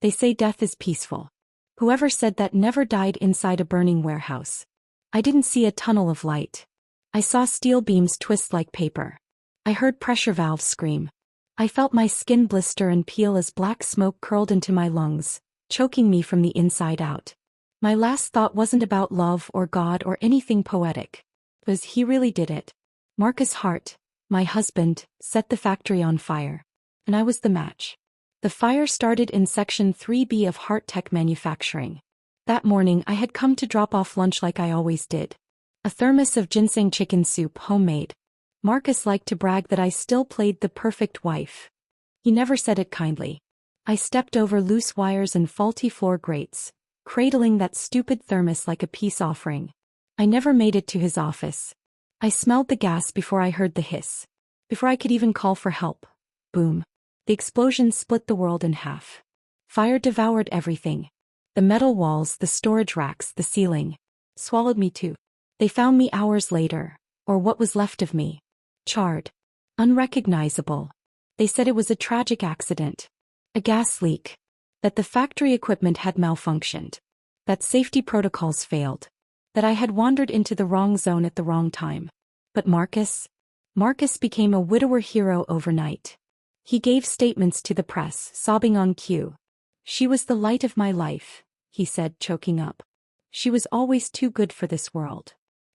They say death is peaceful. Whoever said that never died inside a burning warehouse. I didn't see a tunnel of light. I saw steel beams twist like paper. I heard pressure valves scream. I felt my skin blister and peel as black smoke curled into my lungs, choking me from the inside out. My last thought wasn't about love or God or anything poetic. It was he really did it. Marcus Hart, my husband, set the factory on fire. And I was the match. The fire started in Section 3B of Hart Tech Manufacturing. That morning I had come to drop off lunch like I always did. A thermos of ginseng chicken soup, homemade. Marcus liked to brag that I still played the perfect wife. He never said it kindly. I stepped over loose wires and faulty floor grates, cradling that stupid thermos like a peace offering. I never made it to his office. I smelled the gas before I heard the hiss. Before I could even call for help. Boom. The explosion split the world in half. Fire devoured everything. The metal walls, the storage racks, the ceiling. Swallowed me too. They found me hours later, or what was left of me. Charred. Unrecognizable. They said it was a tragic accident. A gas leak. That the factory equipment had malfunctioned. That safety protocols failed. That I had wandered into the wrong zone at the wrong time. But Marcus became a widower hero overnight. He gave statements to the press, sobbing on cue. She was the light of my life, he said, choking up. She was always too good for this world.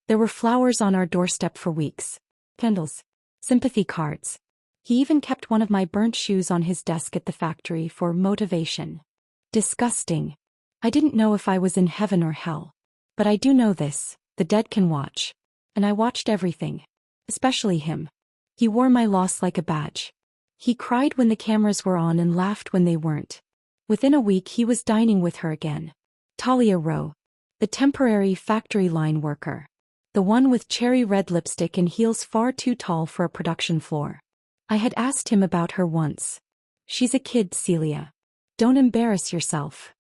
There were flowers on our doorstep for weeks. Candles. Sympathy cards. He even kept one of my burnt shoes on his desk at the factory for motivation. Disgusting. I didn't know if I was in heaven or hell. But I do know this, the dead can watch. And I watched everything. Especially him. He wore my loss like a badge. He cried when the cameras were on and laughed when they weren't. Within a week he was dining with her again. Talia Rowe. The temporary factory line worker. The one with cherry red lipstick and heels far too tall for a production floor. I had asked him about her once. She's a kid, Celia. Don't embarrass yourself.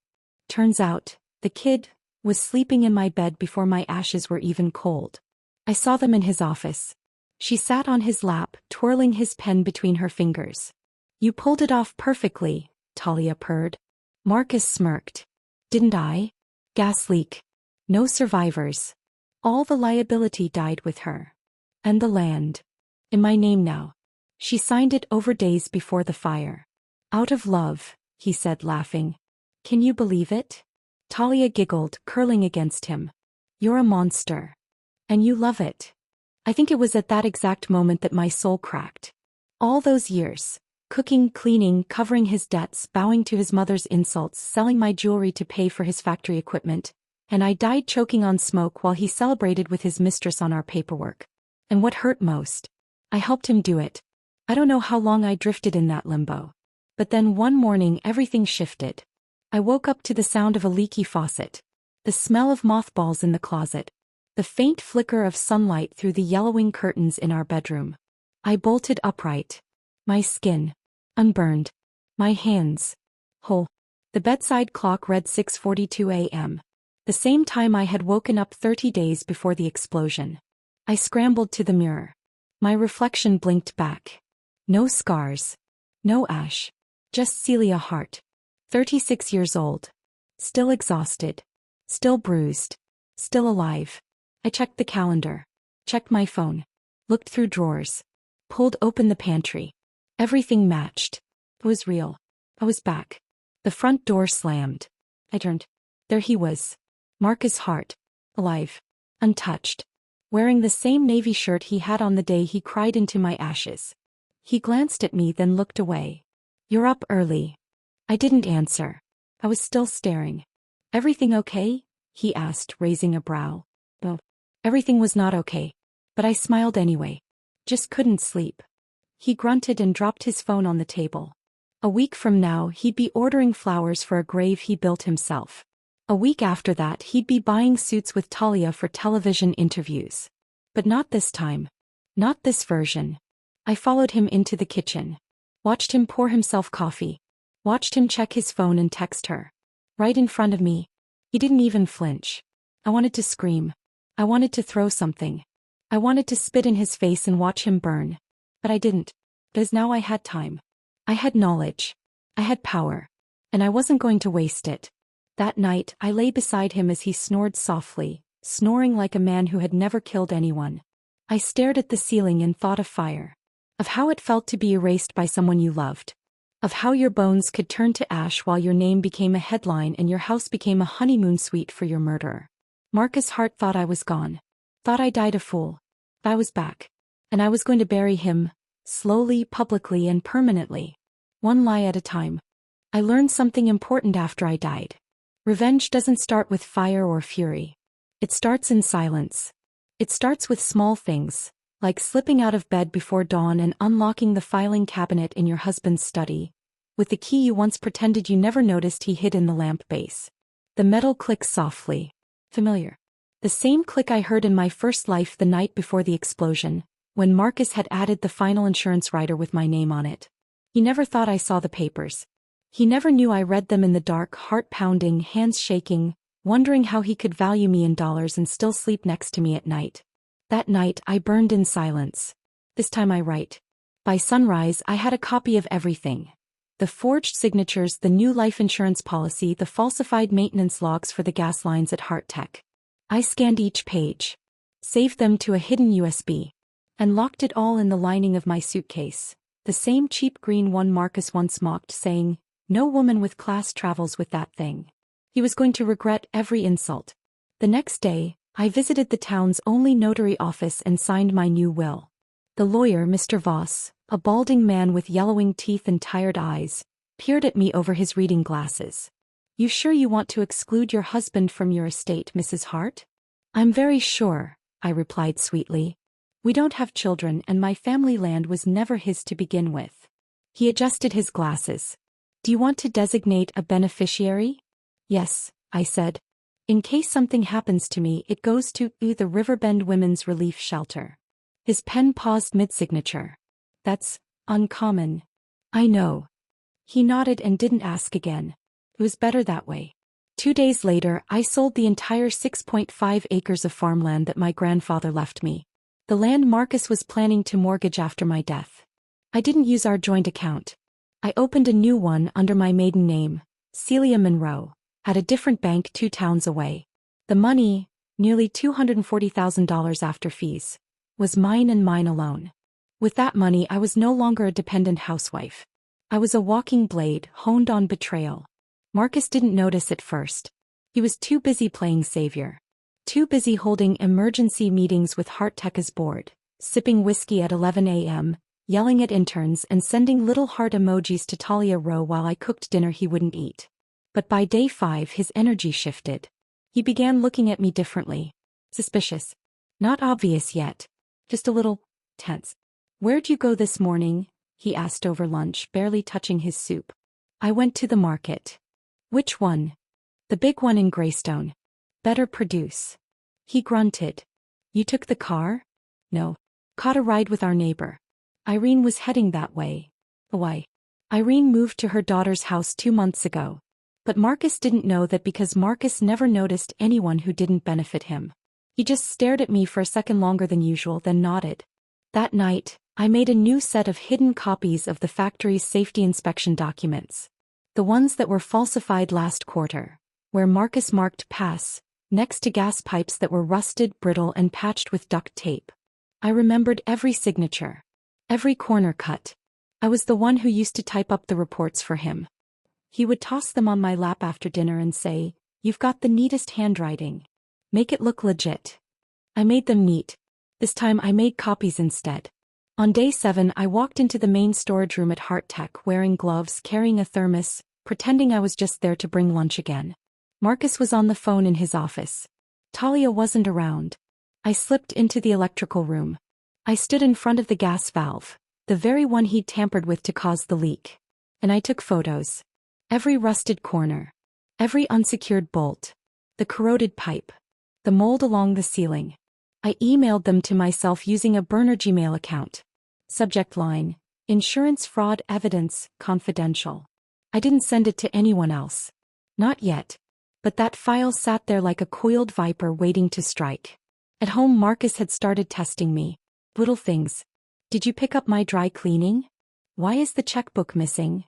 Turns out, the kid was sleeping in my bed before my ashes were even cold. I saw them in his office. She sat on his lap, twirling his pen between her fingers. You pulled it off perfectly, Talia purred. Marcus smirked. Didn't I? Gas leak. No survivors. All the liability died with her. And the land. In my name now. She signed it over days before the fire. Out of love, he said, laughing. Can you believe it? Talia giggled, curling against him. You're a monster. And you love it. I think it was at that exact moment that my soul cracked. All those years. Cooking, cleaning, covering his debts, bowing to his mother's insults, selling my jewelry to pay for his factory equipment. And I died choking on smoke while he celebrated with his mistress on our paperwork. And what hurt most? I helped him do it. I don't know how long I drifted in that limbo. But then one morning everything shifted. I woke up to the sound of a leaky faucet. The smell of mothballs in the closet. The faint flicker of sunlight through the yellowing curtains in our bedroom. I bolted upright. My skin. Unburned. My hands. Whole. The bedside clock read 6:42 a.m. The same time I had woken up 30 days before the explosion. I scrambled to the mirror. My reflection blinked back. No scars. No ash. Just Celia Hart. 36 years old. Still exhausted. Still bruised. Still alive. I checked the calendar. Checked my phone. Looked through drawers. Pulled open the pantry. Everything matched. It was real. I was back. The front door slammed. I turned. There he was. Marcus Hart. Alive. Untouched. Wearing the same navy shirt he had on the day he cried into my ashes. He glanced at me, then looked away. You're up early. I didn't answer. I was still staring. Everything okay? He asked, raising a brow. No. Everything was not okay. But I smiled anyway. Just couldn't sleep. He grunted and dropped his phone on the table. A week from now he'd be ordering flowers for a grave he built himself. A week after that he'd be buying suits with Talia for television interviews. But not this time. Not this version. I followed him into the kitchen. Watched him pour himself coffee. Watched him check his phone and text her. Right in front of me. He didn't even flinch. I wanted to scream. I wanted to throw something. I wanted to spit in his face and watch him burn. But I didn't. Because now I had time. I had knowledge. I had power. and I wasn't going to waste it. That night, I lay beside him as he snored softly, snoring like a man who had never killed anyone. I stared at the ceiling and thought of fire. Of how it felt to be erased by someone you loved. Of how your bones could turn to ash while your name became a headline and your house became a honeymoon suite for your murderer. Marcus Hart thought I was gone. Thought I died a fool. I was back. And I was going to bury him, slowly, publicly, and permanently. One lie at a time. I learned something important after I died. Revenge doesn't start with fire or fury. It starts in silence. It starts with small things, like slipping out of bed before dawn and unlocking the filing cabinet in your husband's study, with the key you once pretended you never noticed he hid in the lamp base. The metal clicks softly. Familiar. The same click I heard in my first life the night before the explosion, when Marcus had added the final insurance rider with my name on it. He never thought I saw the papers. He never knew I read them in the dark, heart pounding, hands shaking, wondering how he could value me in dollars and still sleep next to me at night. That night, I burned in silence. This time I write. By sunrise, I had a copy of everything. The forged signatures, the new life insurance policy, the falsified maintenance logs for the gas lines at Heart Tech. I scanned each page, saved them to a hidden USB, and locked it all in the lining of my suitcase, the same cheap green one Marcus once mocked, saying, "No woman with class travels with that thing." He was going to regret every insult. The next day, I visited the town's only notary office and signed my new will. The lawyer, Mr. Voss, a balding man with yellowing teeth and tired eyes, peered at me over his reading glasses. "You sure you want to exclude your husband from your estate, Mrs. Hart?" "I'm very sure," I replied sweetly. "We don't have children and my family land was never his to begin with." He adjusted his glasses. "Do you want to designate a beneficiary?" "Yes," I said. "In case something happens to me, it goes to the Riverbend Women's Relief Shelter." His pen paused mid-signature. "That's uncommon." "I know." He nodded and didn't ask again. It was better that way. 2 days later, I sold the entire 6.5 acres of farmland that my grandfather left me. The land Marcus was planning to mortgage after my death. I didn't use our joint account. I opened a new one under my maiden name, Celia Monroe, at a different bank 2 towns away. The money, nearly $240,000 after fees, was mine and mine alone. With that money, I was no longer a dependent housewife. I was a walking blade, honed on betrayal. Marcus didn't notice at first. He was too busy playing savior. Too busy holding emergency meetings with Heart Tech's board, sipping whiskey at 11 a.m., yelling at interns and sending little heart emojis to Talia Rowe while I cooked dinner he wouldn't eat. But by day 5 his energy shifted. He began looking at me differently. Suspicious. Not obvious yet. Just a little tense. "Where'd you go this morning?" he asked over lunch, barely touching his soup. "I went to the market." "Which one?" "The big one in Greystone. Better produce." He grunted. "You took the car?" "No. Caught a ride with our neighbor. Irene was heading that way." "Why?" "Irene moved to her daughter's house 2 months ago. But Marcus didn't know that because Marcus never noticed anyone who didn't benefit him. He just stared at me for a second longer than usual, then nodded. That night, I made a new set of hidden copies of the factory's safety inspection documents. The ones that were falsified last quarter, where Marcus marked pass, next to gas pipes that were rusted, brittle, and patched with duct tape. I remembered every signature. Every corner cut. I was the one who used to type up the reports for him. He would toss them on my lap after dinner and say, "You've got the neatest handwriting. Make it look legit." I made them neat. This time I made copies instead. On day 7 I walked into the main storage room at Heart Tech wearing gloves, carrying a thermos, pretending I was just there to bring lunch again. Marcus was on the phone in his office. Talia wasn't around. I slipped into the electrical room. I stood in front of the gas valve, the very one he'd tampered with to cause the leak. And I took photos. Every rusted corner. Every unsecured bolt. The corroded pipe. The mold along the ceiling. I emailed them to myself using a burner Gmail account. Subject line: Insurance fraud evidence, confidential. I didn't send it to anyone else. Not yet. But that file sat there like a coiled viper waiting to strike. At home Marcus had started testing me. Little things. "Did you pick up my dry cleaning? Why is the checkbook missing?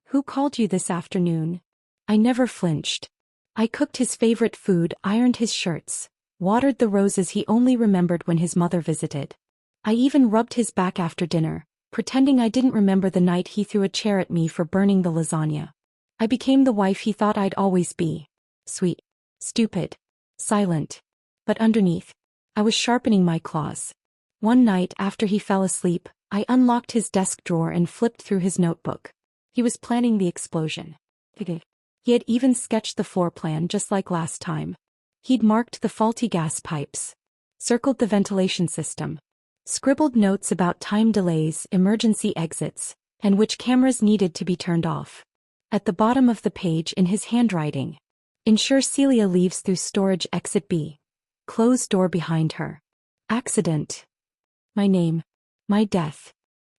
Who called you this afternoon?" I never flinched. I cooked his favorite food, ironed his shirts, watered the roses he only remembered when his mother visited. I even rubbed his back after dinner, pretending I didn't remember the night he threw a chair at me for burning the lasagna. I became the wife he thought I'd always be. Sweet, stupid, silent. But underneath, I was sharpening my claws. One night after he fell asleep, I unlocked his desk drawer and flipped through his notebook. He was planning the explosion. He had even sketched the floor plan just like last time. He'd marked the faulty gas pipes, circled the ventilation system, scribbled notes about time delays, emergency exits, and which cameras needed to be turned off. At the bottom of the page in his handwriting, ensure Celia leaves through storage exit B. Close door behind her. Accident. My name. My death.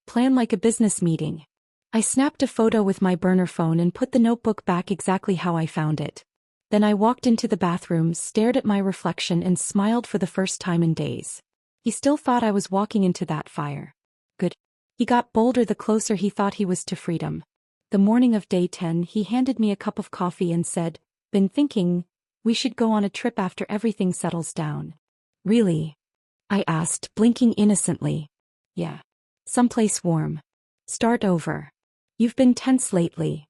Plan like a business meeting. I snapped a photo with my burner phone and put the notebook back exactly how I found it. Then I walked into the bathroom, stared at my reflection and smiled for the first time in days. He still thought I was walking into that fire. Good. He got bolder the closer he thought he was to freedom. The morning of day 10 he handed me a cup of coffee and said, "Been thinking, we should go on a trip after everything settles down." Really? I asked, blinking innocently. Yeah. Someplace warm. Start over. You've been tense lately.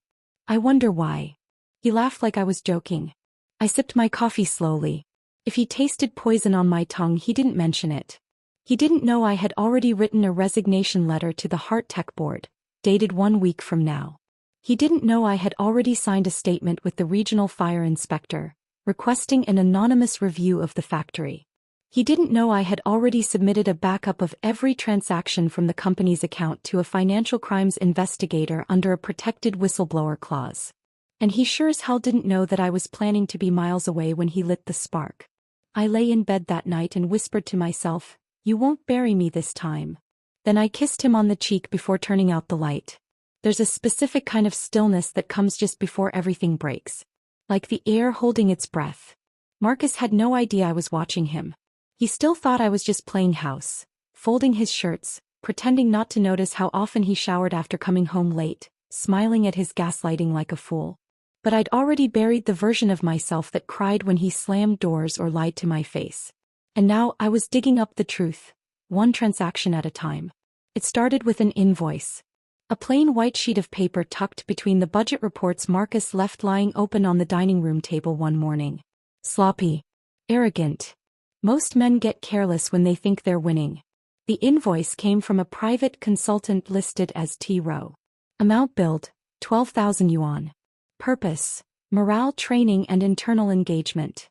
I wonder why. He laughed like I was joking. I sipped my coffee slowly. If he tasted poison on my tongue, he didn't mention it. He didn't know I had already written a resignation letter to the Heart Tech Board, dated 1 week from now. He didn't know I had already signed a statement with the regional fire inspector, requesting an anonymous review of the factory. He didn't know I had already submitted a backup of every transaction from the company's account to a financial crimes investigator under a protected whistleblower clause. And he sure as hell didn't know that I was planning to be miles away when he lit the spark. I lay in bed that night and whispered to myself, "You won't bury me this time." Then I kissed him on the cheek before turning out the light. There's a specific kind of stillness that comes just before everything breaks. Like the air holding its breath. Marcus had no idea I was watching him. He still thought I was just playing house, folding his shirts, pretending not to notice how often he showered after coming home late, smiling at his gaslighting like a fool. But I'd already buried the version of myself that cried when he slammed doors or lied to my face. And now I was digging up the truth, one transaction at a time. It started with an invoice. A plain white sheet of paper tucked between the budget reports Marcus left lying open on the dining room table one morning. Sloppy. Arrogant. Most men get careless when they think they're winning. The invoice came from a private consultant listed as T. Rowe. Amount billed, 12,000 yuan. Purpose, morale training and internal engagement.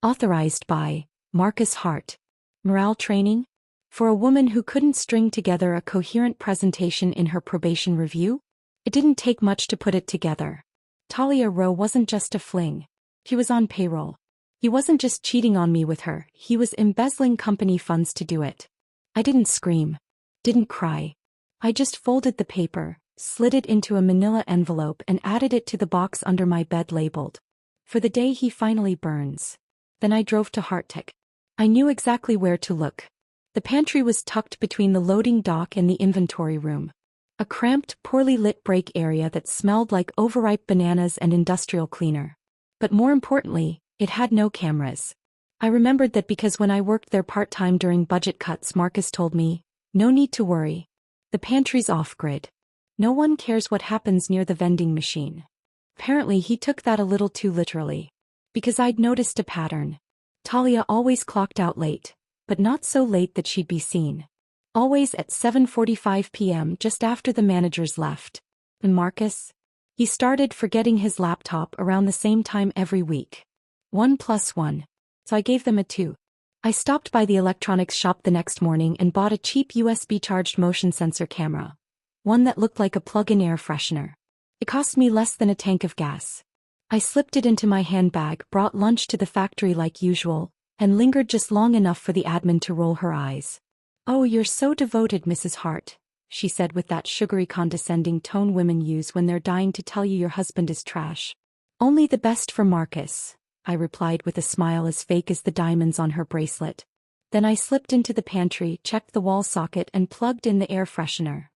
Authorized by Marcus Hart. Morale training? For a woman who couldn't string together a coherent presentation in her probation review? It didn't take much to put it together. Talia Rowe wasn't just a fling. He was on payroll. He wasn't just cheating on me with her, he was embezzling company funds to do it. I didn't scream. Didn't cry. I just folded the paper, slid it into a manila envelope and added it to the box under my bed labeled, "For the day he finally burns." Then I drove to Hartek. I knew exactly where to look. The pantry was tucked between the loading dock and the inventory room. A cramped, poorly lit break area that smelled like overripe bananas and industrial cleaner. But more importantly, it had no cameras. I remembered that because when I worked there part-time during budget cuts, Marcus told me, "No need to worry. The pantry's off-grid. No one cares what happens near the vending machine." Apparently he took that a little too literally. Because I'd noticed a pattern. Talia always clocked out late, but not so late that she'd be seen. Always at 7:45 p.m. just after the managers left. And Marcus? He started forgetting his laptop around the same time every week. 1 + 1. So I gave them a 2. I stopped by the electronics shop the next morning and bought a cheap USB-charged motion sensor camera. One that looked like a plug-in air freshener. It cost me less than a tank of gas. I slipped it into my handbag, brought lunch to the factory like usual, and lingered just long enough for the admin to roll her eyes. "Oh, you're so devoted, Mrs. Hart," she said with that sugary condescending tone women use when they're dying to tell you your husband is trash. "Only the best for Marcus," I replied with a smile as fake as the diamonds on her bracelet. Then I slipped into the pantry, checked the wall socket and plugged in the air freshener.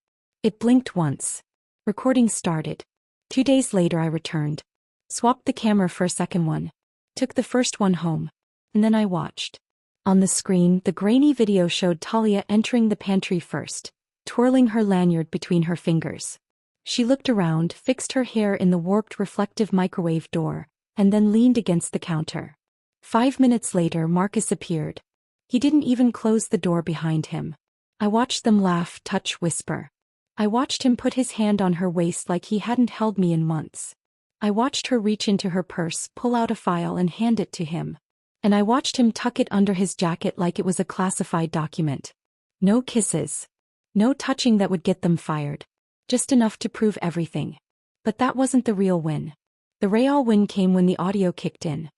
It blinked once. Recording started. 2 days later I returned. Swapped the camera for a second one. Took the first one home. And then I watched. On the screen, the grainy video showed Talia entering the pantry first, twirling her lanyard between her fingers. She looked around, fixed her hair in the warped reflective microwave door, and then leaned against the counter. 5 minutes later, Marcus appeared. He didn't even close the door behind him. I watched them laugh, touch, whisper. I watched him put his hand on her waist like he hadn't held me in months. I watched her reach into her purse, pull out a file and hand it to him. And I watched him tuck it under his jacket like it was a classified document. No kisses. No touching that would get them fired. Just enough to prove everything. But that wasn't the real win. The real win came when the audio kicked in.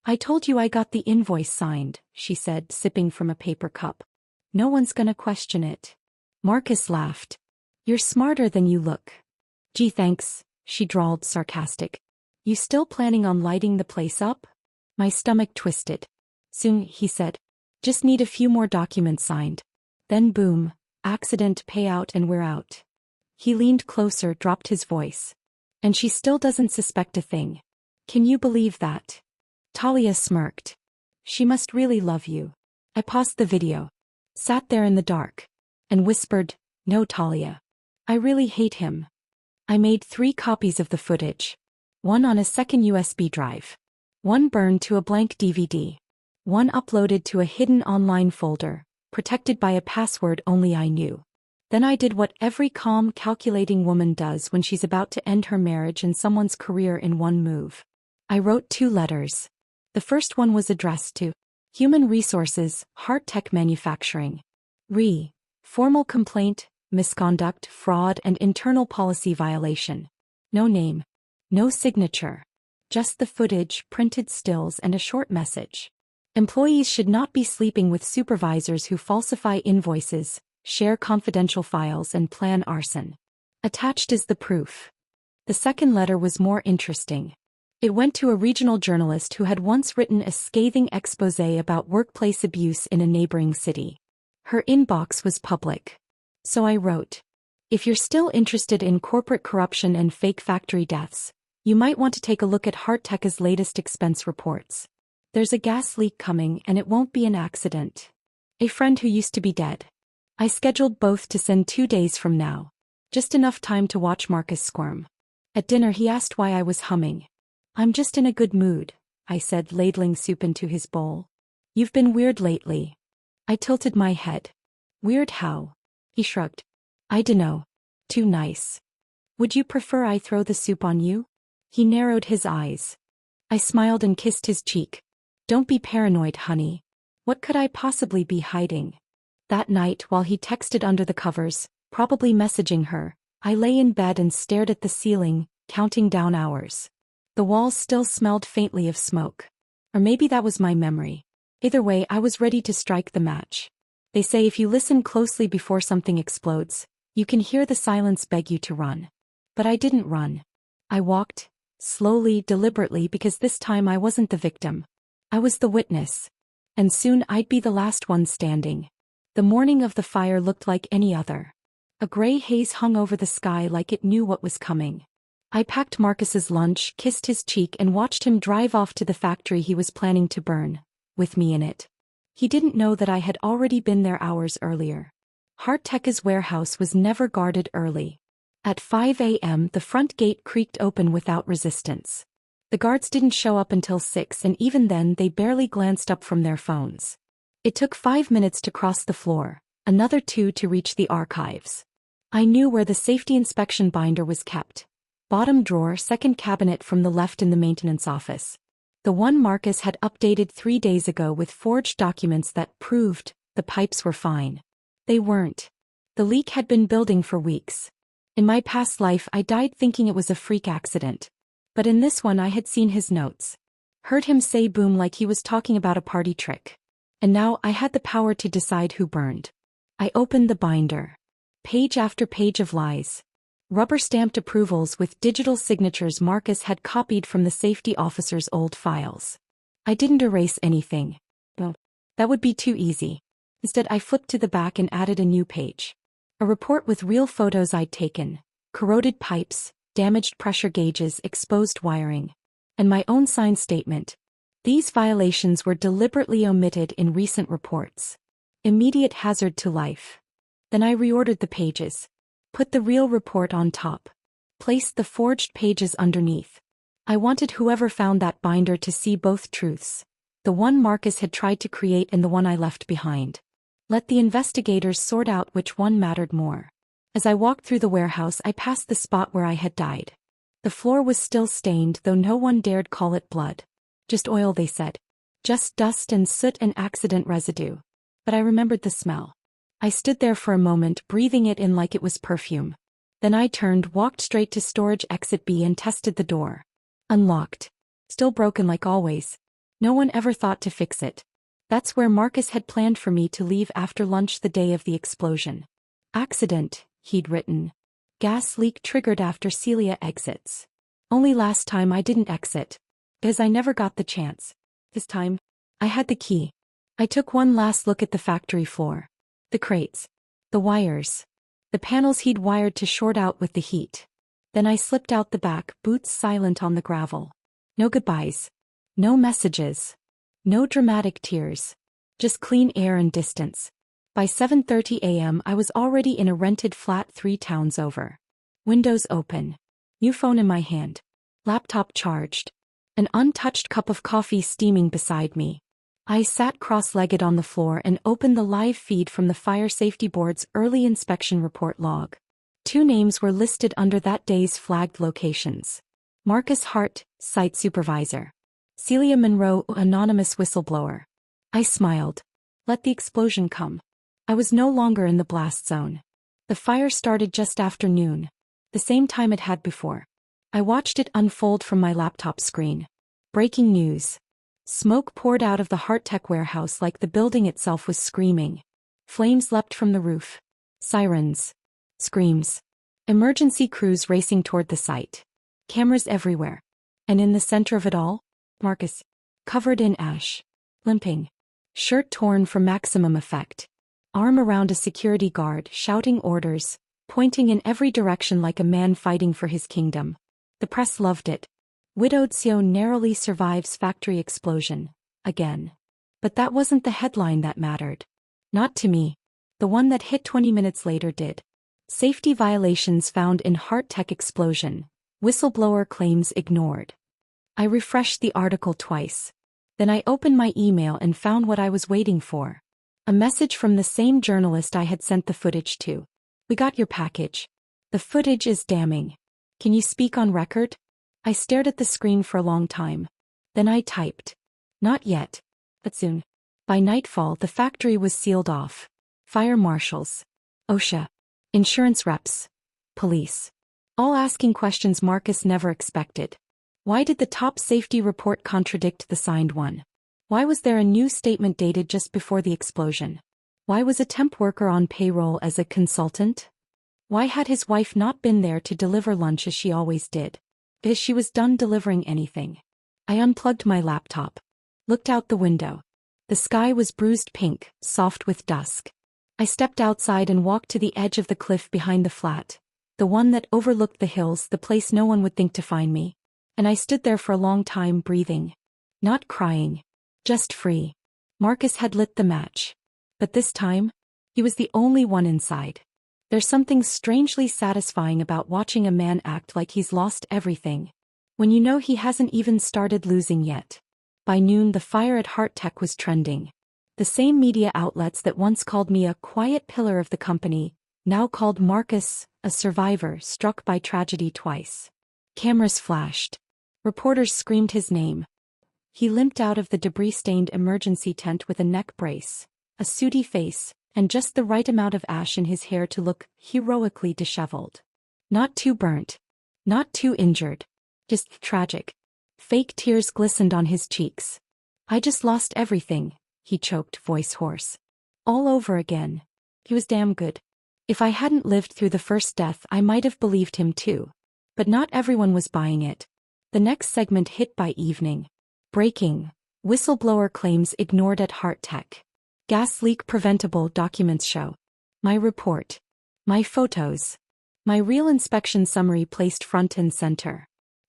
"I told you I got the invoice signed," she said, sipping from a paper cup. "No one's gonna question it." Marcus laughed. "You're smarter than you look." "Gee, thanks," she drawled, sarcastic. "You still planning on lighting the place up?" My stomach twisted. "Soon," he said. "Just need a few more documents signed. Then boom, accident, payout, and we're out." He leaned closer, dropped his voice. "And she still doesn't suspect a thing. Can you believe that?" Talia smirked. "She must really love you." I paused the video. Sat there in the dark. And whispered, "No, Talia. I really hate him." I made 3 copies of the footage. One on a second USB drive. One burned to a blank DVD. One uploaded to a hidden online folder, protected by a password only I knew. Then I did what every calm, calculating woman does when she's about to end her marriage and someone's career in one move. I wrote 2 letters. The first one was addressed to Human Resources, Heart Tech Manufacturing. Formal complaint, misconduct, fraud, and internal policy violation. No name. No signature. Just the footage, printed stills, and a short message. Employees should not be sleeping with supervisors who falsify invoices, share confidential files, and plan arson. Attached is the proof. The second letter was more interesting. It went to a regional journalist who had once written a scathing exposé about workplace abuse in a neighboring city. Her inbox was public. So I wrote, "If you're still interested in corporate corruption and fake factory deaths, you might want to take a look at Hearttecha's latest expense reports. There's a gas leak coming and it won't be an accident. A friend who used to be dead." I scheduled both to send 2 days from now. Just enough time to watch Marcus squirm. At dinner he asked why I was humming. "I'm just in a good mood," I said, ladling soup into his bowl. "You've been weird lately." I tilted my head. "Weird how?" He shrugged. "I dunno. Too nice." "Would you prefer I throw the soup on you?" He narrowed his eyes. I smiled and kissed his cheek. "Don't be paranoid, honey. What could I possibly be hiding?" That night, while he texted under the covers, probably messaging her, I lay in bed and stared at the ceiling, counting down hours. The walls still smelled faintly of smoke. Or maybe that was my memory. Either way, I was ready to strike the match. They say if you listen closely before something explodes, you can hear the silence beg you to run. But I didn't run. I walked, slowly, deliberately, because this time I wasn't the victim. I was the witness. And soon I'd be the last one standing. The morning of the fire looked like any other. A gray haze hung over the sky like it knew what was coming. I packed Marcus's lunch, kissed his cheek, and watched him drive off to the factory he was planning to burn, with me in it. He didn't know that I had already been there hours earlier. Hearttecha's warehouse was never guarded early. At 5 a.m. the front gate creaked open without resistance. The guards didn't show up until 6, and even then they barely glanced up from their phones. It took 5 minutes to cross the floor, another 2 to reach the archives. I knew where the safety inspection binder was kept. Bottom drawer, second cabinet from the left in the maintenance office. The one Marcus had updated 3 days ago with forged documents that proved the pipes were fine. They weren't. The leak had been building for weeks. In my past life I died thinking it was a freak accident. But in this one I had seen his notes. Heard him say boom like he was talking about a party trick. And now I had the power to decide who burned. I opened the binder. Page after page of lies. Rubber-stamped approvals with digital signatures Marcus had copied from the safety officer's old files. I didn't erase anything. Well, that would be too easy. Instead I flipped to the back and added a new page. A report with real photos I'd taken. Corroded pipes, damaged pressure gauges, exposed wiring. and my own signed statement. These violations were deliberately omitted in recent reports. Immediate hazard to life. Then I reordered the pages. Put the real report on top. Placed the forged pages underneath. I wanted whoever found that binder to see both truths. The one Marcus had tried to create and the one I left behind. Let the investigators sort out which one mattered more. As I walked through the warehouse, I passed the spot where I had died. The floor was still stained, though no one dared call it blood. Just oil, they said. Just dust and soot and accident residue. But I remembered the smell. I stood there for a moment, breathing it in like it was perfume. Then I turned, walked straight to storage exit B and tested the door. Unlocked. Still broken like always. No one ever thought to fix it. That's where Marcus had planned for me to leave after lunch the day of the explosion. Accident, he'd written. Gas leak triggered after Celia exits. Only last time I didn't exit. Because I never got the chance. This time, I had the key. I took one last look at the factory floor. The crates. The wires. The panels he'd wired to short out with the heat. Then I slipped out the back, boots silent on the gravel. No goodbyes. No messages. No dramatic tears. Just clean air and distance. By 7:30 a.m. I was already in a rented flat 3 towns over. Windows open. New phone in my hand. Laptop charged. An untouched cup of coffee steaming beside me. I sat cross-legged on the floor and opened the live feed from the Fire Safety Board's early inspection report log. 2 names were listed under that day's flagged locations. Marcus Hart, site supervisor. Celia Monroe, anonymous whistleblower. I smiled. Let the explosion come. I was no longer in the blast zone. The fire started just after noon. The same time it had before. I watched it unfold from my laptop screen. Breaking news. Smoke poured out of the Harttech warehouse like the building itself was screaming. Flames leapt from the roof. Sirens. Screams. Emergency crews racing toward the site. Cameras everywhere. And in the center of it all, Marcus. Covered in ash. Limping. Shirt torn for maximum effect. Arm around a security guard, shouting orders, pointing in every direction like a man fighting for his kingdom. The press loved it. Widowed Seo narrowly survives factory explosion. Again. But that wasn't the headline that mattered. Not to me. The one that hit 20 minutes later did. Safety violations found in Harttech explosion. Whistleblower claims ignored. I refreshed the article twice. Then I opened my email and found what I was waiting for. A message from the same journalist I had sent the footage to. We got your package. The footage is damning. Can you speak on record? I stared at the screen for a long time. Then I typed. Not yet. But soon. By nightfall the factory was sealed off. Fire marshals. OSHA. Insurance reps. Police. All asking questions Marcus never expected. Why did the top safety report contradict the signed one? Why was there a new statement dated just before the explosion? Why was a temp worker on payroll as a consultant? Why had his wife not been there to deliver lunch as she always did? Because she was done delivering anything. I unplugged my laptop. Looked out the window. The sky was bruised pink, soft with dusk. I stepped outside and walked to the edge of the cliff behind the flat. The one that overlooked the hills, the place no one would think to find me. And I stood there for a long time, breathing. Not crying. Just free. Marcus had lit the match. But this time, he was the only one inside. There's something strangely satisfying about watching a man act like he's lost everything. When you know he hasn't even started losing yet. By noon the fire at Harttech was trending. The same media outlets that once called me a quiet pillar of the company, now called Marcus a survivor struck by tragedy twice. Cameras flashed. Reporters screamed his name. He limped out of the debris-stained emergency tent with a neck brace, a sooty face, and just the right amount of ash in his hair to look heroically disheveled. Not too burnt. Not too injured. Just tragic. Fake tears glistened on his cheeks. I just lost everything, he choked, voice hoarse. All over again. He was damn good. If I hadn't lived through the first death I might have believed him too. But not everyone was buying it. The next segment hit by evening. Breaking. Whistleblower claims ignored at Harttech. Gas leak preventable, documents show. My report. My photos. My real inspection summary placed front and center.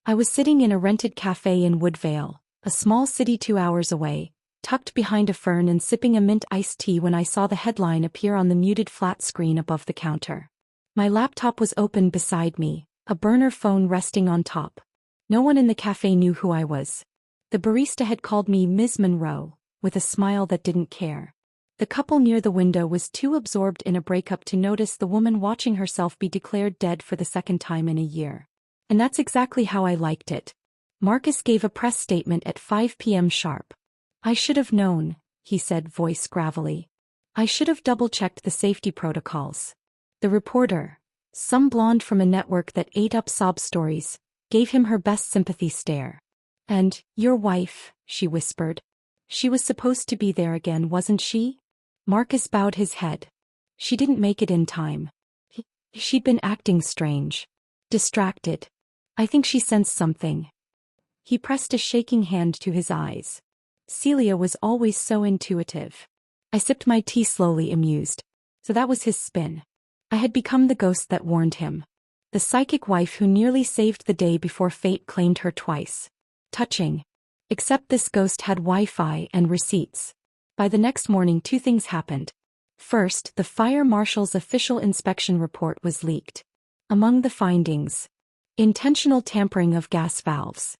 I was sitting in a rented cafe in Woodvale, a small city 2 hours away, tucked behind a fern and sipping a mint iced tea when I saw the headline appear on the muted flat screen above the counter. My laptop was open beside me, a burner phone resting on top. No one in the cafe knew who I was. The barista had called me Ms. Monroe, with a smile that didn't care. The couple near the window was too absorbed in a breakup to notice the woman watching herself be declared dead for the second time in a year. And that's exactly how I liked it. Marcus gave a press statement at 5 p.m. sharp. I should have known, he said, voice gravelly. I should have double-checked the safety protocols. The reporter, some blonde from a network that ate up sob stories, gave him her best sympathy stare. And, your wife, she whispered. She was supposed to be there again, wasn't she? Marcus bowed his head. She didn't make it in time. She'd been acting strange. Distracted. I think she sensed something. He pressed a shaking hand to his eyes. Celia was always so intuitive. I sipped my tea slowly, amused. So that was his spin. I had become the ghost that warned him. The psychic wife who nearly saved the day before fate claimed her twice. Touching. Except this ghost had Wi-Fi and receipts. By the next morning, two things happened. First, the fire marshal's official inspection report was leaked. Among the findings, intentional tampering of gas valves,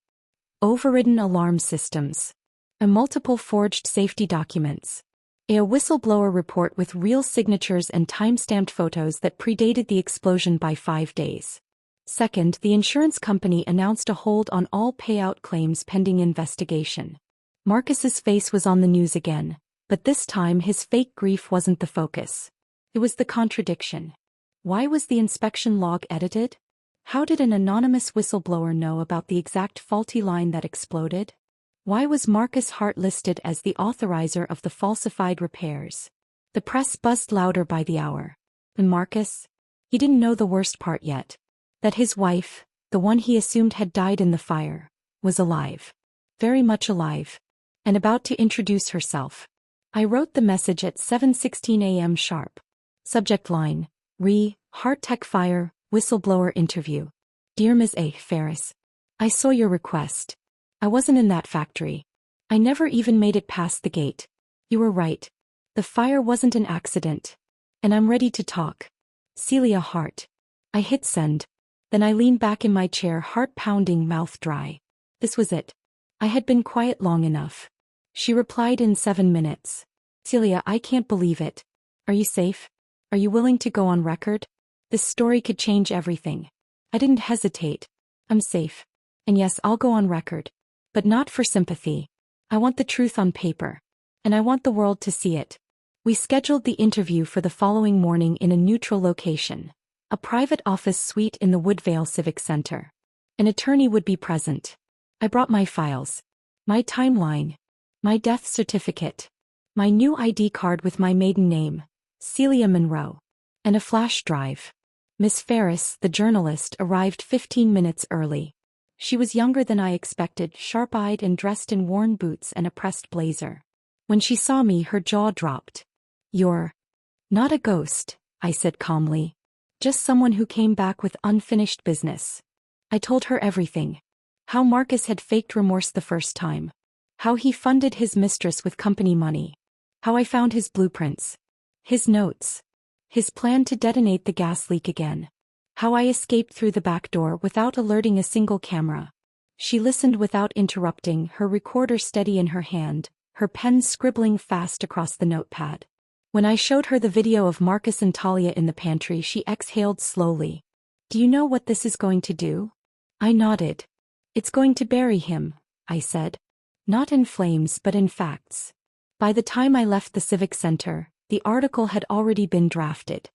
overridden alarm systems, and multiple forged safety documents. A whistleblower report with real signatures and time-stamped photos that predated the explosion by 5 days. Second, the insurance company announced a hold on all payout claims pending investigation. Marcus's face was on the news again, but this time his fake grief wasn't the focus. It was the contradiction. Why was the inspection log edited? How did an anonymous whistleblower know about the exact faulty line that exploded? Why was Marcus Hart listed as the authorizer of the falsified repairs? The press buzzed louder by the hour. And Marcus? He didn't know the worst part yet. That his wife, the one he assumed had died in the fire, was alive. Very much alive. And about to introduce herself. I wrote the message at 7:16 a.m. sharp. Subject line, Hart Tech Fire, Whistleblower Interview. Dear Ms. A. Ferris. I saw your request. I wasn't in that factory. I never even made it past the gate. You were right. The fire wasn't an accident. And I'm ready to talk. Celia Hart. I hit send. Then I leaned back in my chair, heart pounding, mouth dry. This was it. I had been quiet long enough. She replied in 7 minutes. Celia, I can't believe it. Are you safe? Are you willing to go on record? This story could change everything. I didn't hesitate. I'm safe. And yes, I'll go on record. But not for sympathy. I want the truth on paper. And I want the world to see it. We scheduled the interview for the following morning in a neutral location. A private office suite in the Woodvale Civic Center. An attorney would be present. I brought my files. My timeline. My death certificate. My new ID card with my maiden name, Celia Monroe. And a flash drive. Miss Ferris, the journalist, arrived 15 minutes early. She was younger than I expected, sharp-eyed and dressed in worn boots and a pressed blazer. When she saw me, her jaw dropped. You're not a ghost, I said calmly. Just someone who came back with unfinished business. I told her everything. How Marcus had faked remorse the first time. How he funded his mistress with company money. How I found his blueprints. His notes. His plan to detonate the gas leak again. How I escaped through the back door without alerting a single camera. She listened without interrupting, her recorder steady in her hand, her pen scribbling fast across the notepad. When I showed her the video of Marcus and Talia in the pantry, she exhaled slowly. Do you know what this is going to do? I nodded. It's going to bury him, I said. Not in flames but in facts. By the time I left the Civic Center, the article had already been drafted.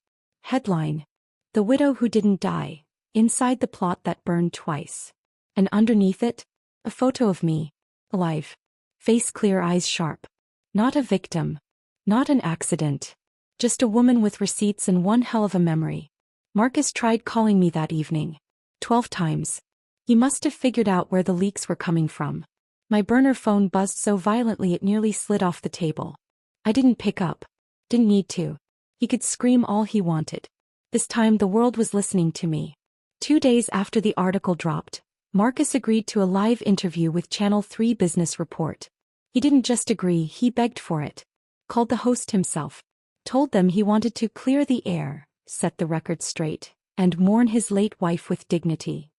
Headline: The Widow Who Didn't Die, Inside the Plot That Burned Twice. And underneath it, a photo of me, alive. Face clear, eyes sharp. Not a victim. Not an accident. Just a woman with receipts and one hell of a memory. Marcus tried calling me that evening. 12 times. He must have figured out where the leaks were coming from. My burner phone buzzed so violently it nearly slid off the table. I didn't pick up. Didn't need to. He could scream all he wanted. This time the world was listening to me. 2 days after the article dropped, Marcus agreed to a live interview with Channel 3 Business Report. He didn't just agree, he begged for it. Called the host himself. Told them he wanted to clear the air, set the record straight, and mourn his late wife with dignity.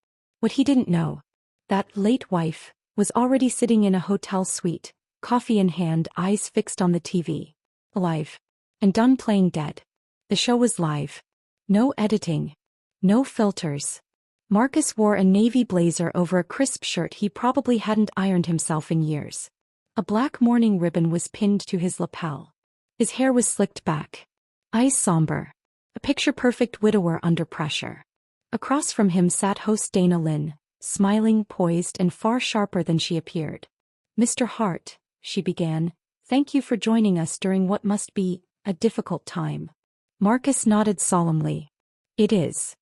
What he didn't know, that late wife was already sitting in a hotel suite, coffee in hand, eyes fixed on the TV. Alive. And done playing dead. The show was live. No editing. No filters. Marcus wore a navy blazer over a crisp shirt he probably hadn't ironed himself in years. A black mourning ribbon was pinned to his lapel. His hair was slicked back. Eyes somber. A picture-perfect widower under pressure. Across from him sat host Dana Lynn, smiling, poised, and far sharper than she appeared. "Mr. Hart," she began, "thank you for joining us during what must be a difficult time." Marcus nodded solemnly. "It is.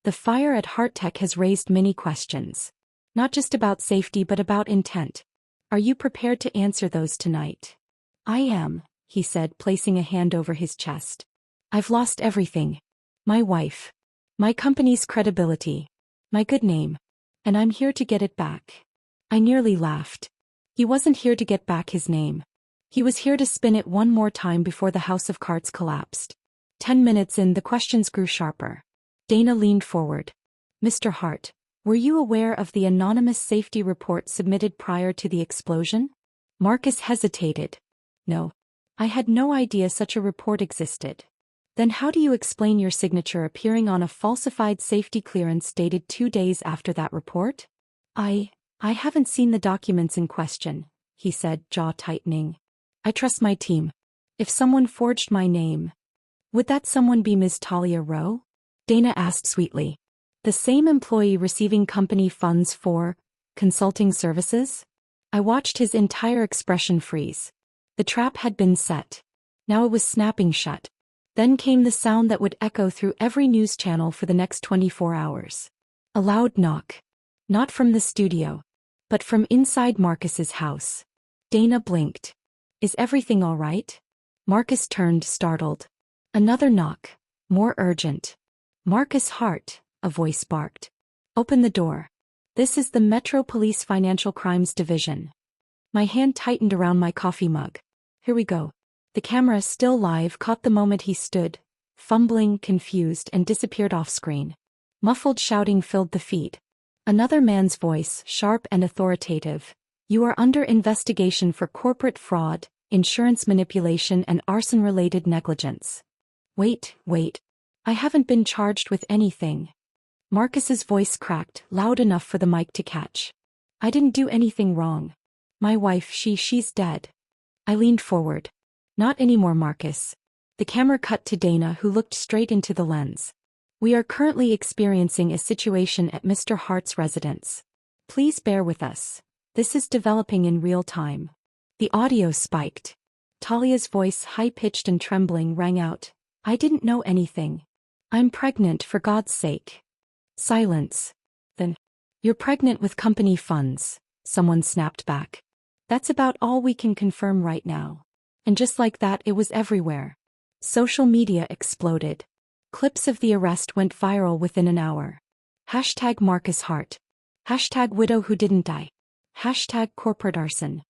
The fire at HeartTech has raised many questions. Not just about safety but about intent. Are you prepared to answer those tonight?" "I am," he said, placing a hand over his chest. "I've lost everything. My wife. My company's credibility. My good name. And I'm here to get it back." I nearly laughed. He wasn't here to get back his name. He was here to spin it one more time before the house of cards collapsed. 10 minutes in, the questions grew sharper. Dana leaned forward. "Mr. Hart, were you aware of the anonymous safety report submitted prior to the explosion?" Marcus hesitated. "No. I had no idea such a report existed." "Then how do you explain your signature appearing on a falsified safety clearance dated 2 days after that report?" I haven't seen the documents in question," he said, jaw tightening. "I trust my team. If someone forged my name..." "Would that someone be Ms. Talia Rowe?" Dana asked sweetly. "The same employee receiving company funds for consulting services?" I watched his entire expression freeze. The trap had been set. Now it was snapping shut. Then came the sound that would echo through every news channel for the next 24 hours. A loud knock. Not from the studio, but from inside Marcus's house. Dana blinked. "Is everything all right?" Marcus turned, startled. Another knock. More urgent. "Marcus Hart," a voice barked. "Open the door. This is the Metro Police Financial Crimes Division." My hand tightened around my coffee mug. Here we go. The camera, still live, caught the moment he stood, fumbling, confused, and disappeared off screen. Muffled shouting filled the feed. Another man's voice, sharp and authoritative. "You are under investigation for corporate fraud, insurance manipulation, and arson-related negligence." Wait. I haven't been charged with anything." Marcus's voice cracked, loud enough for the mic to catch. "I didn't do anything wrong. My wife, she's dead." I leaned forward. "Not anymore, Marcus." The camera cut to Dana, who looked straight into the lens. "We are currently experiencing a situation at Mr. Hart's residence. Please bear with us. This is developing in real time." The audio spiked. Talia's voice, high-pitched and trembling, rang out. "I didn't know anything. I'm pregnant, for God's sake." Silence. Then, "You're pregnant with company funds," someone snapped back. "That's about all we can confirm right now." And just like that, it was everywhere. Social media exploded. Clips of the arrest went viral within an hour. Hashtag Marcus Hart. Hashtag widow who didn't die. Hashtag corporate arson.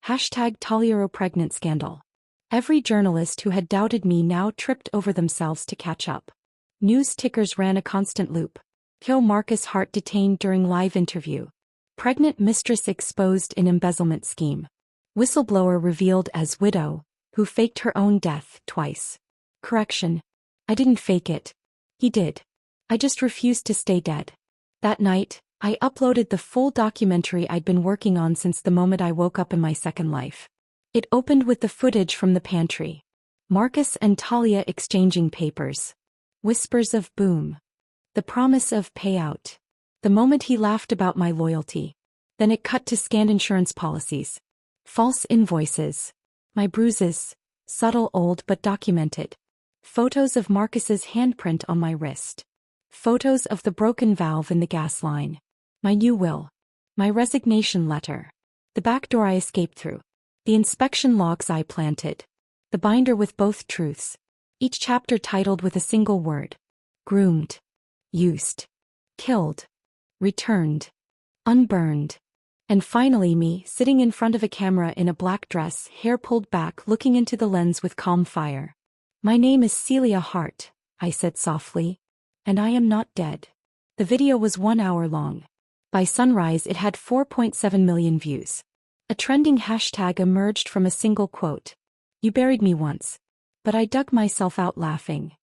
Hashtag Talia pregnant scandal. Every journalist who had doubted me now tripped over themselves to catch up. News tickers ran a constant loop. Kill Marcus Hart detained during live interview. Pregnant mistress exposed in embezzlement scheme. Whistleblower revealed as widow, who faked her own death twice. Correction. I didn't fake it. He did. I just refused to stay dead. That night, I uploaded the full documentary I'd been working on since the moment I woke up in my second life. It opened with the footage from the pantry. Marcus and Talia exchanging papers. Whispers of boom. The promise of payout. The moment he laughed about my loyalty. Then it cut to scanned insurance policies. False invoices. My bruises. Subtle, old but documented. Photos of Marcus's handprint on my wrist. Photos of the broken valve in the gas line. My new will. My resignation letter. The back door I escaped through. The inspection logs I planted. The binder with both truths. Each chapter titled with a single word. Groomed. Used. Killed. Returned. unburned. And finally me, sitting in front of a camera in a black dress, hair pulled back, looking into the lens with calm fire. "My name is Celia Hart," I said softly. "And I am not dead." The video was 1 hour long. By sunrise it had 4.7 million views. A trending hashtag emerged from a single quote. "You buried me once. But I dug myself out laughing."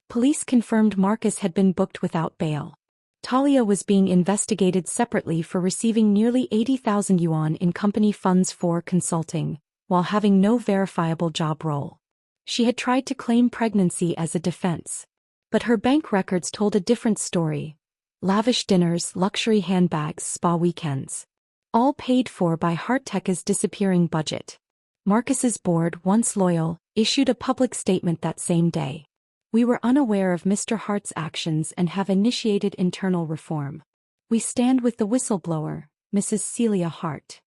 Police confirmed Marcus had been booked without bail. Talia was being investigated separately for receiving nearly 80,000 yuan in company funds for consulting, while having no verifiable job role. She had tried to claim pregnancy as a defense. But her bank records told a different story. Lavish dinners, luxury handbags, spa weekends. All paid for by Harteka's disappearing budget. Marcus's board, once loyal, issued a public statement that same day. "We were unaware of Mr. Hart's actions and have initiated internal reform. We stand with the whistleblower, Mrs. Celia Hart."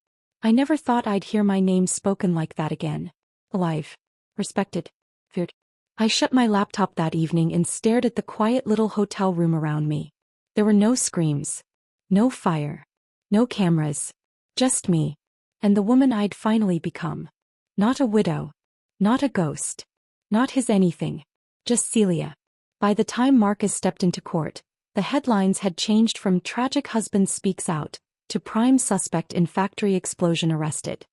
I never thought I'd hear my name spoken like that again. Alive. Respected. Feared. I shut my laptop that evening and stared at the quiet little hotel room around me. There were no screams. No fire. No cameras. Just me. And the woman I'd finally become. Not a widow. Not a ghost. Not his anything. Just Celia. By the time Marcus stepped into court, the headlines had changed from "Tragic Husband Speaks Out" to "Prime Suspect in Factory Explosion Arrested."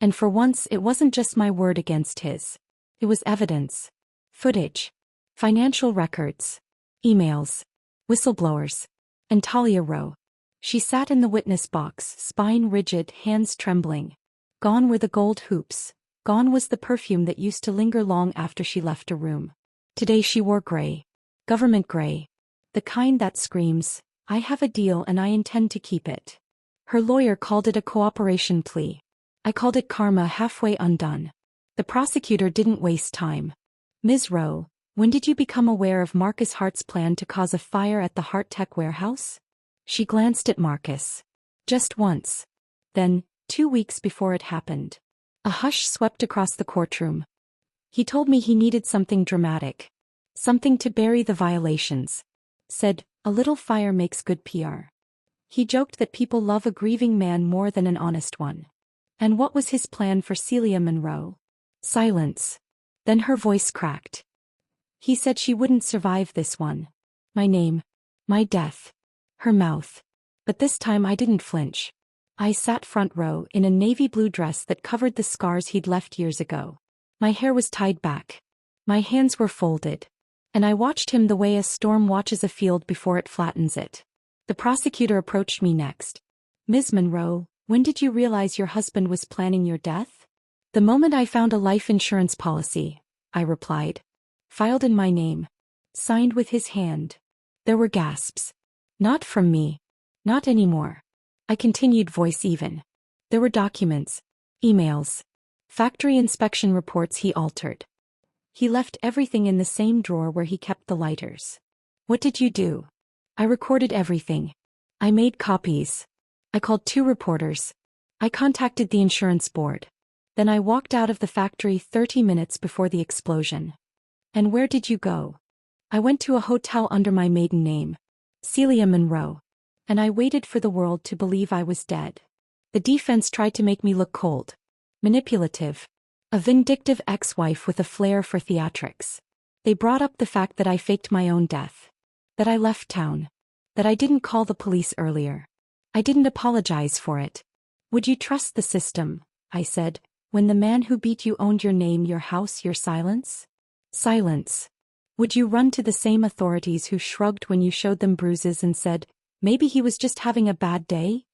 And for once it wasn't just my word against his. It was evidence. Footage. Financial records. Emails. Whistleblowers. And Talia Rowe. She sat in the witness box, spine rigid, hands trembling. Gone were the gold hoops. Gone was the perfume that used to linger long after she left a room. Today she wore gray. Government gray. The kind that screams, "I have a deal and I intend to keep it." Her lawyer called it a cooperation plea. I called it karma halfway undone. The prosecutor didn't waste time. "Ms. Rowe, when did you become aware of Marcus Hart's plan to cause a fire at the Hartek warehouse?" She glanced at Marcus. "Just once. Then, 2 weeks before it happened." A hush swept across the courtroom. "He told me he needed something dramatic. Something to bury the violations. Said, a little fire makes good PR. He joked that people love a grieving man more than an honest one." And what was his plan for Celia Monroe? Silence. Then her voice cracked. "He said she wouldn't survive this one. My name. My death." Her mouth. But this time I didn't flinch. I sat front row in a navy blue dress that covered the scars he'd left years ago. My hair was tied back. My hands were folded. And I watched him the way a storm watches a field before it flattens it. The prosecutor approached me next. "Ms. Monroe, when did you realize your husband was planning your death?" "The moment I found a life insurance policy," I replied. "Filed in my name. Signed with his hand." There were gasps. "Not from me. Not anymore." I continued, voice even. "There were documents. Emails. Factory inspection reports he altered. He left everything in the same drawer where he kept the lighters." "What did you do?" "I recorded everything. I made copies. I called 2 reporters. I contacted the insurance board. Then I walked out of the factory 30 minutes before the explosion." "And where did you go?" "I went to a hotel under my maiden name. Celia Monroe. And I waited for the world to believe I was dead." The defense tried to make me look cold. Manipulative. A vindictive ex-wife with a flair for theatrics. They brought up the fact that I faked my own death. That I left town. That I didn't call the police earlier. I didn't apologize for it. "Would you trust the system," I said, "when the man who beat you owned your name, your house, your silence?" Silence. "Would you run to the same authorities who shrugged when you showed them bruises and said, maybe he was just having a bad day?"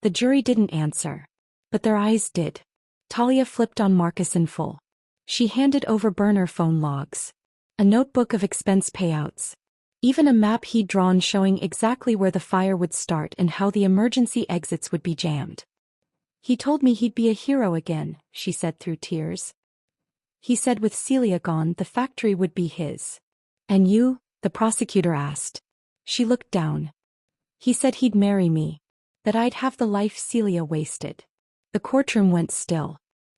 The jury didn't answer. But their eyes did. Talia flipped on Marcus in full. She handed over burner phone logs. A notebook of expense payouts. Even a map he'd drawn showing exactly where the fire would start and how the emergency exits would be jammed. "He told me he'd be a hero again," she said through tears. "He said with Celia gone, the factory would be his." "And you?" the prosecutor asked. She looked down. "He said he'd marry me. That I'd have the life Celia wasted." The courtroom went still.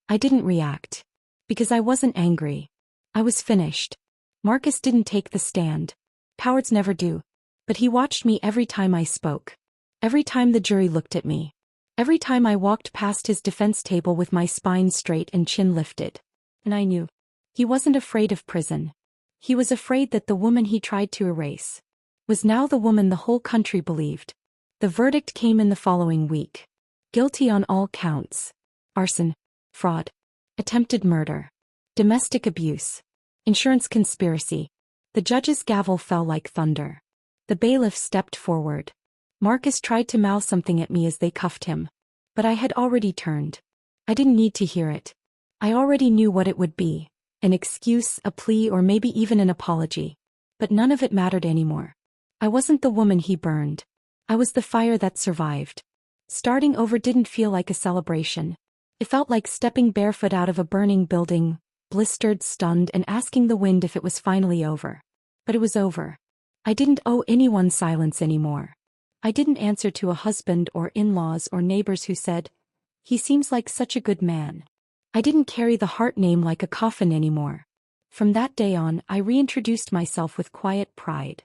I didn't react. Because I wasn't angry. I was finished. Marcus didn't take the stand. Cowards never do. But he watched me every time I spoke. Every time the jury looked at me. Every time I walked past his defense table with my spine straight and chin lifted. And I knew. He wasn't afraid of prison. He was afraid that the woman he tried to erase was now the woman the whole country believed. The verdict came in the following week. Guilty on all counts. Arson, fraud, attempted murder, domestic abuse, insurance conspiracy. The judge's gavel fell like thunder. The bailiff stepped forward. Marcus tried to mouth something at me as they cuffed him. But I had already turned. I didn't need to hear it. I already knew what it would be. An excuse, a plea, or maybe even an apology. But none of it mattered anymore. I wasn't the woman he burned. I was the fire that survived. Starting over didn't feel like a celebration. It felt like stepping barefoot out of a burning building, blistered, stunned, and asking the wind if it was finally over. But it was over. I didn't owe anyone silence anymore. I didn't answer to a husband or in-laws or neighbors who said, "He seems like such a good man." I didn't carry the Hart name like a coffin anymore. From that day on, I reintroduced myself with quiet pride.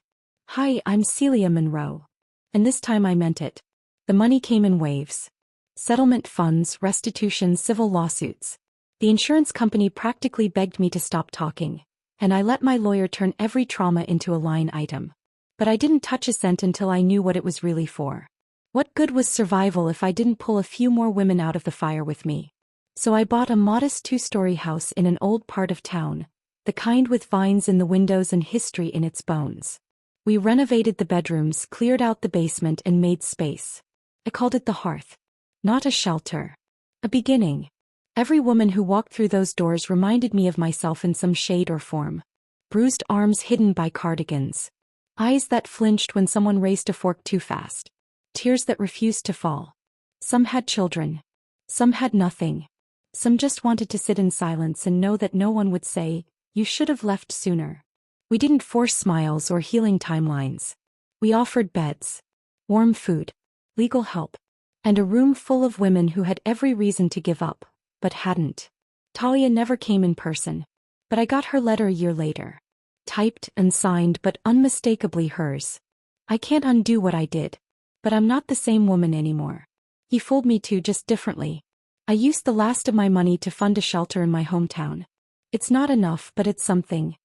"Hi, I'm Celia Monroe." And this time I meant it. The money came in waves. Settlement funds, restitution, civil lawsuits. The insurance company practically begged me to stop talking, and I let my lawyer turn every trauma into a line item. But I didn't touch a cent until I knew what it was really for. What good was survival if I didn't pull a few more women out of the fire with me? So I bought a modest 2-story house in an old part of town, the kind with vines in the windows and history in its bones. We renovated the bedrooms, cleared out the basement, and made space. I called it the hearth. Not a shelter. A beginning. Every woman who walked through those doors reminded me of myself in some shade or form. Bruised arms hidden by cardigans. Eyes that flinched when someone raised a fork too fast. Tears that refused to fall. Some had children. Some had nothing. Some just wanted to sit in silence and know that no one would say, "You should have left sooner." We didn't force smiles or healing timelines. We offered beds, warm food, legal help, and a room full of women who had every reason to give up, but hadn't. Talia never came in person, but I got her letter a year later. Typed, unsigned, but unmistakably hers. I can't undo what I did, but I'm not the same woman anymore. He fooled me too, just differently. I used the last of my money to fund a shelter in my hometown. It's not enough, but it's something.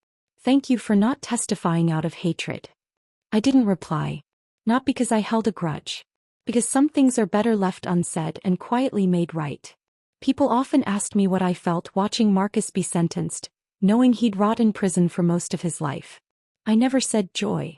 Thank you for not testifying out of hatred. I didn't reply. Not because I held a grudge. Because some things are better left unsaid and quietly made right. People often asked me what I felt watching Marcus be sentenced, knowing he'd rot in prison for most of his life. I never said joy.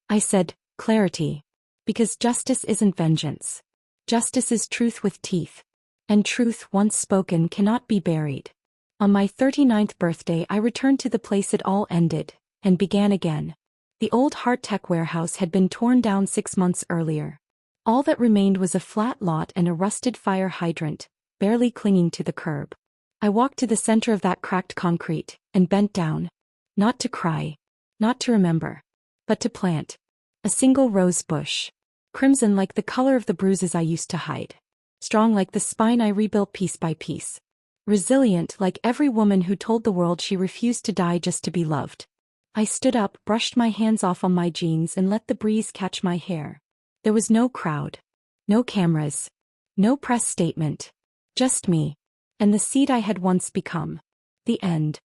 I said clarity. Because justice isn't vengeance. Justice is truth with teeth. And truth, once spoken, cannot be buried. On my 39th birthday I returned to the place it all ended, and began again. The old Hart Tech warehouse had been torn down 6 months earlier. All that remained was a flat lot and a rusted fire hydrant, barely clinging to the curb. I walked to the center of that cracked concrete, and bent down. Not to cry. Not to remember. But to plant. A single rose bush. Crimson like the color of the bruises I used to hide. Strong like the spine I rebuilt piece by piece. Resilient like every woman who told the world she refused to die just to be loved. I stood up, brushed my hands off on my jeans, and let the breeze catch my hair. There was no crowd. No cameras. No press statement. Just me. And the seed I had once become. The end.